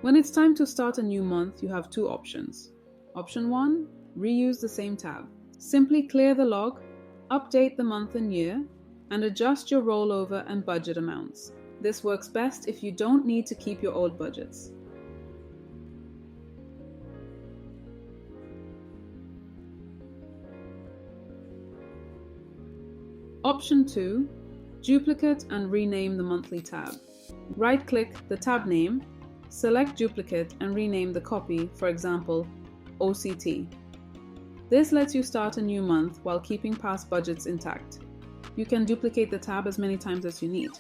When it's time to start a new month, you have two options. Option 1, reuse the same tab. Simply clear the log, update the month and year, and adjust your rollover and budget amounts. This works best if you don't need to keep your old budgets. Option 2, duplicate and rename the monthly tab. Right-click the tab name, select duplicate and rename the copy, for example, OCT. This lets you start a new month while keeping past budgets intact. You can duplicate the tab as many times as you need.